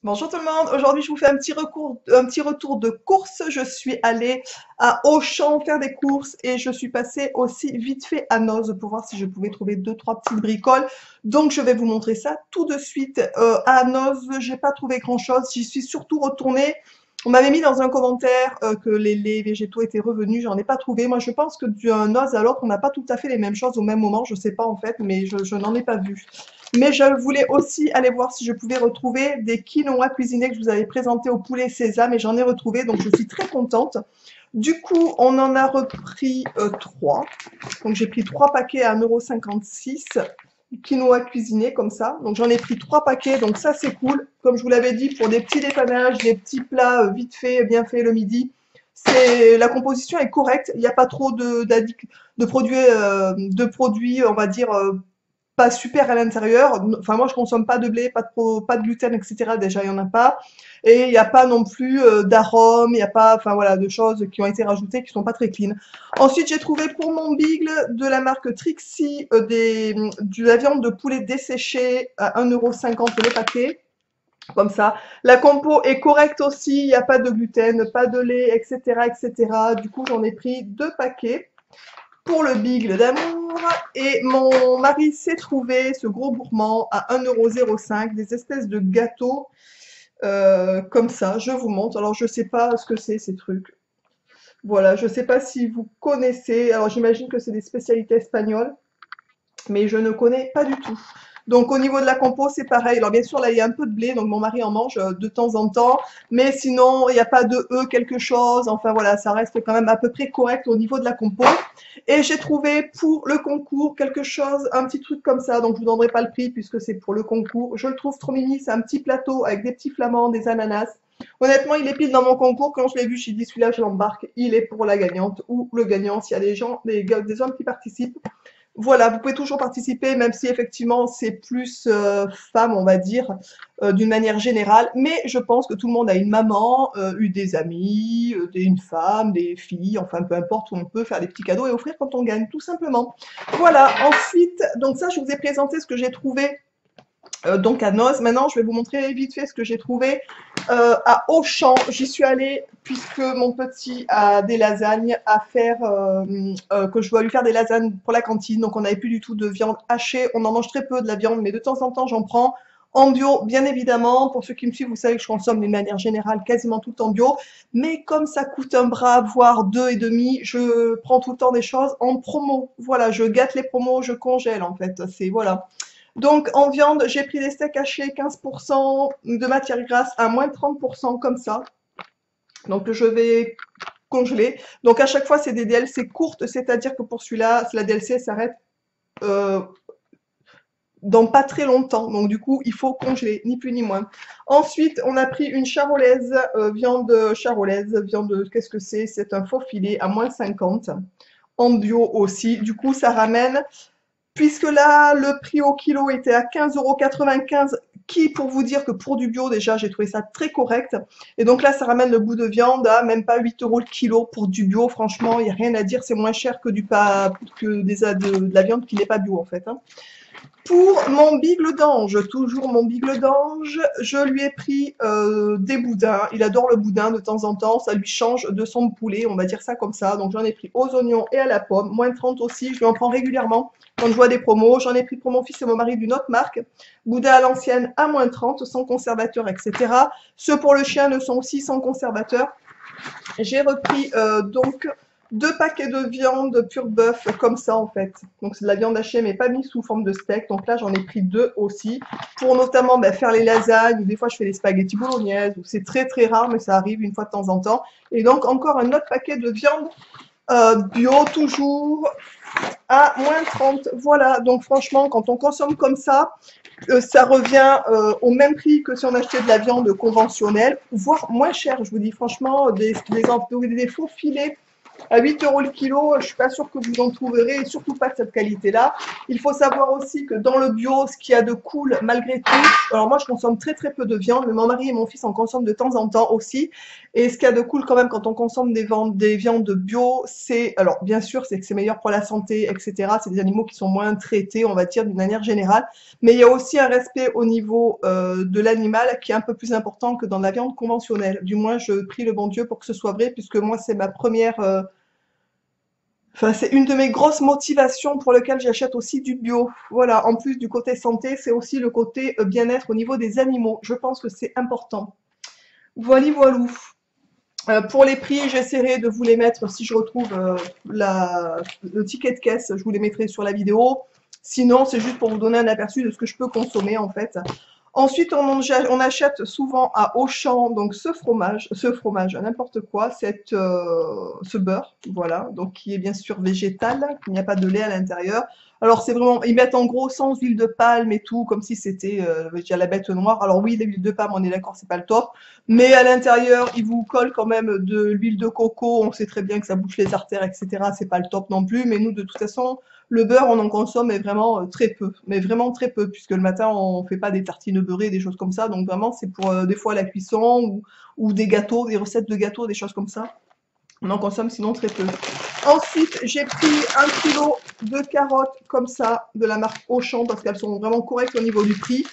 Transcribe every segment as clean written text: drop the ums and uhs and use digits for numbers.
Bonjour tout le monde, aujourd'hui je vous fais un petit retour de course. Je suis allée à Auchan faire des courses et je suis passée aussi vite fait à Noz pour voir si je pouvais trouver deux trois petites bricoles. Donc je vais vous montrer ça tout de suite. À Noz, j'ai pas trouvé grand chose, j'y suis surtout retournée. On m'avait mis dans un commentaire que les laits végétaux étaient revenus, j'en ai pas trouvé. Moi je pense que d'un Noz à l'autre on n'a pas tout à fait les mêmes choses au même moment, je sais pas en fait, mais je n'en ai pas vu. Mais je voulais aussi aller voir si je pouvais retrouver des quinoa cuisinés que je vous avais présentés au poulet sésame et j'en ai retrouvé, donc je suis très contente. Du coup, on en a repris 3. Donc j'ai pris 3 paquets à 1,56 € quinoa cuisiné comme ça. Donc j'en ai pris 3 paquets, donc ça c'est cool. Comme je vous l'avais dit, pour des petits dépannages, des petits plats vite fait, bien fait le midi, la composition est correcte. Il n'y a pas trop de produits, on va dire, pas super à l'intérieur. Enfin, moi, je consomme pas de blé, pas de gluten, etc. Déjà, il y en a pas. Et il n'y a pas non plus d'arômes, il n'y a pas, enfin voilà, de choses qui ont été rajoutées qui sont pas très clean. Ensuite, j'ai trouvé pour mon bigle de la marque Trixie de la viande de poulet desséchée à 1,50 € le paquet. Comme ça. La compo est correcte aussi, il n'y a pas de gluten, pas de lait, etc., etc. Du coup, j'en ai pris 2 paquets pour le bigle d'amour et mon mari s'est trouvé ce gros gourmand à 1,05 €, des espèces de gâteaux comme ça, je vous montre. Alors je sais pas ce que c'est ces trucs. Voilà, je sais pas si vous connaissez. Alors j'imagine que c'est des spécialités espagnoles mais je ne connais pas du tout. Donc au niveau de la compo, c'est pareil. Alors bien sûr, là, il y a un peu de blé, donc mon mari en mange de temps en temps, mais sinon, il n'y a pas de quelque chose. Enfin voilà, ça reste quand même à peu près correct au niveau de la compo. Et j'ai trouvé pour le concours quelque chose, un petit truc comme ça, donc je vous donnerai pas le prix puisque c'est pour le concours. Je le trouve trop mimi, c'est un petit plateau avec des petits flamants, des ananas. Honnêtement, il est pile dans mon concours. Quand je l'ai vu, j'ai dit celui-là, je l'embarque. Il est pour la gagnante ou le gagnant s'il y a des gens, des hommes qui participent. Voilà, vous pouvez toujours participer, même si effectivement c'est plus femme, on va dire, d'une manière générale. Mais je pense que tout le monde a une maman, eu des amis, une femme, des filles, enfin peu importe où on peut faire des petits cadeaux et offrir quand on gagne, tout simplement. Voilà, ensuite, donc ça je vous ai présenté ce que j'ai trouvé donc à Noz. Maintenant, je vais vous montrer vite fait ce que j'ai trouvé à Auchan. J'y suis allée puisque mon petit a des lasagnes à faire, que je dois lui faire des lasagnes pour la cantine. Donc, on n'avait plus du tout de viande hachée. On en mange très peu de la viande, mais de temps en temps, j'en prends. En bio, bien évidemment. Pour ceux qui me suivent, vous savez que je consomme d'une manière générale quasiment tout en bio. Mais comme ça coûte un bras, voire 2,5, je prends tout le temps des choses en promo. Voilà, je gâte les promos, je congèle en fait. C'est voilà. Donc en viande, j'ai pris des steaks hachés 15% de matière grasse à moins 30% comme ça. Donc je vais congeler. Donc à chaque fois, c'est des DLC courtes, c'est-à-dire que pour celui-là, la DLC s'arrête euh, dans pas très longtemps. Donc du coup, il faut congeler, ni plus ni moins. Ensuite, on a pris une charolaise, viande charolaise, viande, qu'est-ce que c'est? C'est un faux filet à moins 50, en bio aussi. Du coup, ça ramène. Puisque là, le prix au kilo était à 15,95 €, qui, pour vous dire que pour du bio, déjà, j'ai trouvé ça très correct. Et donc là, ça ramène le bout de viande à même pas 8 € le kilo pour du bio. Franchement, il n'y a rien à dire, c'est moins cher que de la viande qui n'est pas bio, en fait, hein. Pour mon bigle d'ange, toujours mon bigle d'ange, je lui ai pris des boudins. Il adore le boudin de temps en temps, ça lui change de son poulet, on va dire ça comme ça. Donc j'en ai pris aux oignons et à la pomme, moins 30 aussi, je lui en prends régulièrement quand je vois des promos. J'en ai pris pour mon fils et mon mari d'une autre marque, boudin à l'ancienne à moins 30, sans conservateur, etc. Ceux pour le chien ne sont aussi sans conservateur. J'ai repris donc 2 paquets de viande pure bœuf comme ça en fait. Donc c'est de la viande hachée mais pas mise sous forme de steak. Donc là j'en ai pris 2 aussi pour notamment faire les lasagnes ou des fois je fais les spaghettis bolognaises. C'est très très rare mais ça arrive une fois de temps en temps. Et donc encore un autre paquet de viande bio toujours à moins 30. Voilà, donc franchement quand on consomme comme ça revient au même prix que si on achetait de la viande conventionnelle, voire moins cher. Je vous dis franchement, des faux filets À 8 euros le kilo, je suis pas sûre que vous en trouverez, et surtout pas de cette qualité-là. Il faut savoir aussi que dans le bio, ce qu'il y a de cool, malgré tout, alors moi je consomme très très peu de viande, mais mon mari et mon fils en consomment de temps en temps aussi. Et ce qu'il y a de cool quand même quand on consomme des viandes bio, c'est, alors bien sûr, c'est que c'est meilleur pour la santé, etc. C'est des animaux qui sont moins traités, on va dire, d'une manière générale. Mais il y a aussi un respect au niveau de l'animal qui est un peu plus important que dans la viande conventionnelle. Du moins, je prie le bon Dieu pour que ce soit vrai, puisque moi, c'est ma première enfin, c'est une de mes grosses motivations pour lesquelles j'achète aussi du bio. Voilà, en plus du côté santé, c'est aussi le côté bien-être au niveau des animaux. Je pense que c'est important. Voilà, voilou. Pour les prix, j'essaierai de vous les mettre si je retrouve le ticket de caisse, je vous les mettrai sur la vidéo. Sinon, c'est juste pour vous donner un aperçu de ce que je peux consommer en fait. Ensuite, on achète souvent à Auchan donc ce fromage, n'importe quoi, ce beurre, voilà, donc qui est bien sûr végétal, il n'y a pas de lait à l'intérieur. Alors c'est vraiment, ils mettent en gros sans huile de palme et tout, comme si c'était la bête noire. Alors oui, l'huile de palme, on est d'accord, c'est pas le top, mais à l'intérieur, ils vous collent quand même de l'huile de coco. On sait très bien que ça bouche les artères, etc. C'est pas le top non plus, mais nous, de toute façon, le beurre, on en consomme mais vraiment très peu, mais vraiment très peu, puisque le matin, on fait pas des tartines beurrées, des choses comme ça. Donc vraiment, c'est pour des fois la cuisson ou des gâteaux, des recettes de gâteaux, des choses comme ça. On en consomme sinon très peu. Ensuite, j'ai pris 1 kilo de carottes comme ça, de la marque Auchan, parce qu'elles sont vraiment correctes au niveau du prix.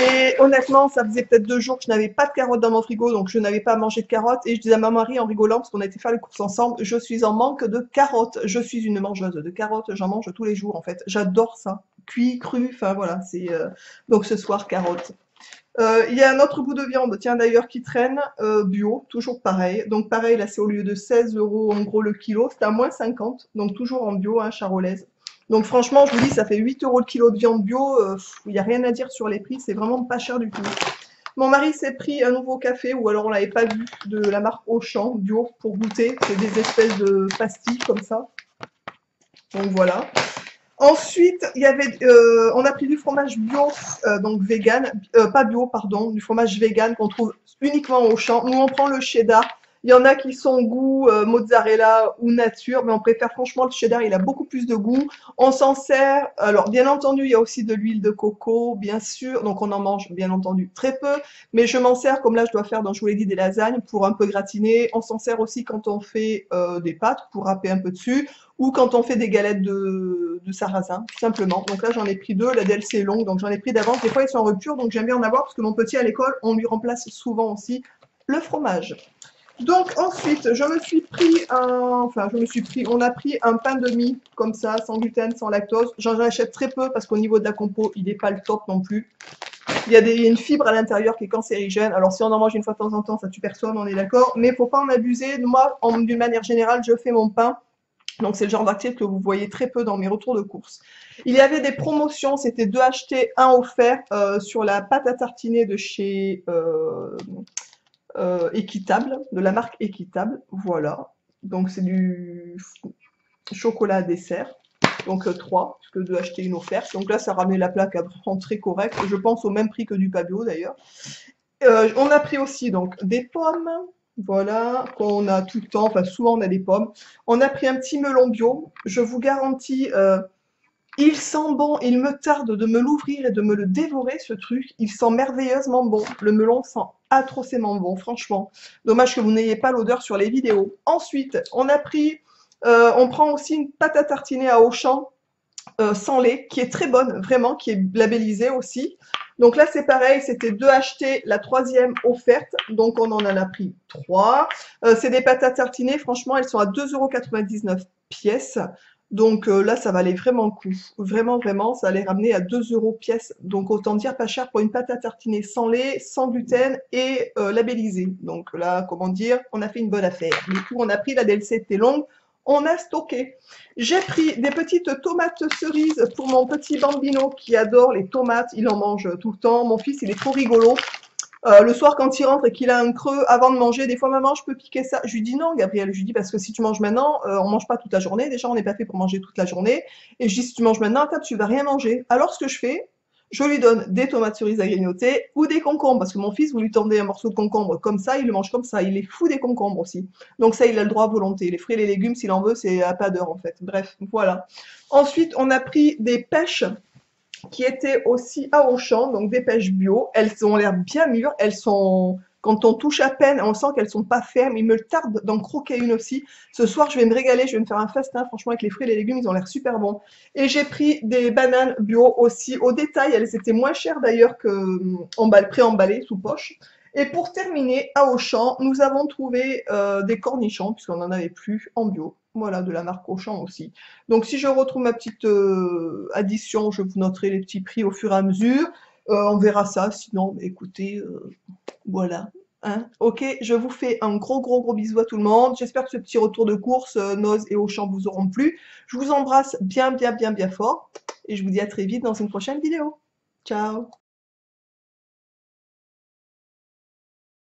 Et honnêtement, ça faisait peut-être 2 jours que je n'avais pas de carottes dans mon frigo, donc je n'avais pas mangé de carottes. Et je disais à ma mari en rigolant, parce qu'on a été faire les courses ensemble, je suis en manque de carottes. Je suis une mangeuse de carottes, j'en mange tous les jours en fait. J'adore ça. Cuit, cru, enfin voilà. Donc ce soir, carottes. Il y a un autre bout de viande, tiens d'ailleurs, qui traîne, bio, toujours pareil. Donc pareil, là c'est au lieu de 16 euros en gros le kilo, c'est à moins 50, donc toujours en bio, hein, charolaise. Donc franchement, je vous dis, ça fait 8 euros le kilo de viande bio, il n'y a rien à dire sur les prix, c'est vraiment pas cher du tout. Mon mari s'est pris un nouveau café, ou alors on l'avait pas vu, de la marque Auchan, bio, pour goûter. C'est des espèces de pastilles comme ça. Donc voilà. Ensuite, on a pris du fromage bio, donc vegan, pas bio, pardon, du fromage vegan qu'on trouve uniquement au champ. Nous, on prend le cheddar. Il y en a qui sont goût mozzarella ou nature, mais on préfère franchement le cheddar, il a beaucoup plus de goût. On s'en sert, alors bien entendu, il y a aussi de l'huile de coco, bien sûr, donc on en mange bien entendu très peu, mais je m'en sers, comme là je dois faire, donc je vous l'ai dit, des lasagnes pour un peu gratiner. On s'en sert aussi quand on fait des pâtes pour râper un peu dessus, ou quand on fait des galettes de sarrasin, tout simplement. Donc là, j'en ai pris 2, la DLC est longue, donc j'en ai pris d'avance. Des fois, ils sont en rupture, donc j'aime bien en avoir, parce que mon petit, à l'école, on lui remplace souvent aussi le fromage. Donc ensuite, on a pris un pain de mie, comme ça, sans gluten, sans lactose. J'en achète très peu, parce qu'au niveau de la compo, il n'est pas le top non plus. Il y a une fibre à l'intérieur qui est cancérigène. Alors si on en mange une fois de temps en temps, ça tue personne, on est d'accord. Mais il ne faut pas en abuser. Moi, d'une manière générale, je fais mon pain. Donc c'est le genre d'article que vous voyez très peu dans mes retours de course. Il y avait des promotions, c'était 2 achetés, 1 offert sur la pâte à tartiner de chez Équitable, de la marque Équitable. Voilà. Donc c'est du chocolat à dessert. Donc 3, parce que 2 achetés, 1 offerte. Donc là, ça ramenait la plaque à vraiment très correcte. Je pense au même prix que du Pabio d'ailleurs. On a pris aussi donc des pommes. Voilà, qu'on a tout le temps, enfin souvent on a des pommes. On a pris un petit melon bio. Je vous garantis, il sent bon. Il me tarde de me l'ouvrir et de me le dévorer, ce truc. Il sent merveilleusement bon. Le melon sent atrocement bon, franchement. Dommage que vous n'ayez pas l'odeur sur les vidéos. Ensuite, on prend aussi une pâte à tartiner à Auchan. Sans lait, qui est très bonne, vraiment, qui est labellisée aussi. Donc là, c'est pareil, c'était 2 achetés, la 3e offerte, donc on en a pris 3. C'est des pâtes à tartiner, franchement, elles sont à 2,99 € pièce. Donc là, ça valait vraiment le coup. Vraiment, vraiment, ça allait ramener à 2 € pièce. Donc autant dire pas cher pour une pâte à tartiner sans lait, sans gluten et labellisée. Donc là, comment dire, on a fait une bonne affaire. Du coup, on a pris la DLC, était longue. On a stocké. J'ai pris des petites tomates cerises pour mon petit bambino qui adore les tomates. Il en mange tout le temps. Mon fils, il est trop rigolo. Le soir, quand il rentre et qu'il a un creux avant de manger, des fois, maman, je peux piquer ça. Je lui dis non, Gabriel. Je lui dis parce que si tu manges maintenant, on mange pas toute la journée. Déjà, on n'est pas fait pour manger toute la journée. Et je dis si tu manges maintenant, tu vas rien manger. Alors, ce que je fais, je lui donne des tomates cerises à grignoter ou des concombres, parce que mon fils, vous lui tendez un morceau de concombre comme ça, il le mange comme ça, il est fou des concombres aussi. Donc ça, il a le droit à volonté. Les fruits et les légumes, s'il en veut, c'est à pas d'heure en fait. Bref, voilà. Ensuite, on a pris des pêches qui étaient aussi à Auchan, donc des pêches bio. Elles ont l'air bien mûres, elles sont... Quand on touche à peine, on sent qu'elles sont pas fermes. Il me tarde d'en croquer une aussi. Ce soir, je vais me régaler, je vais me faire un festin. Franchement, avec les fruits et les légumes, ils ont l'air super bons. Et j'ai pris des bananes bio aussi au détail. Elles étaient moins chères d'ailleurs que pré-emballées sous poche. Et pour terminer, à Auchan, nous avons trouvé des cornichons, puisqu'on n'en avait plus en bio. Voilà, de la marque Auchan aussi. Donc si je retrouve ma petite addition, je vous noterai les petits prix au fur et à mesure. On verra ça, sinon, bah, écoutez, voilà. Hein. Ok, je vous fais un gros bisou à tout le monde. J'espère que ce petit retour de course, Noz et Auchan vous auront plu. Je vous embrasse bien fort et je vous dis à très vite dans une prochaine vidéo. Ciao!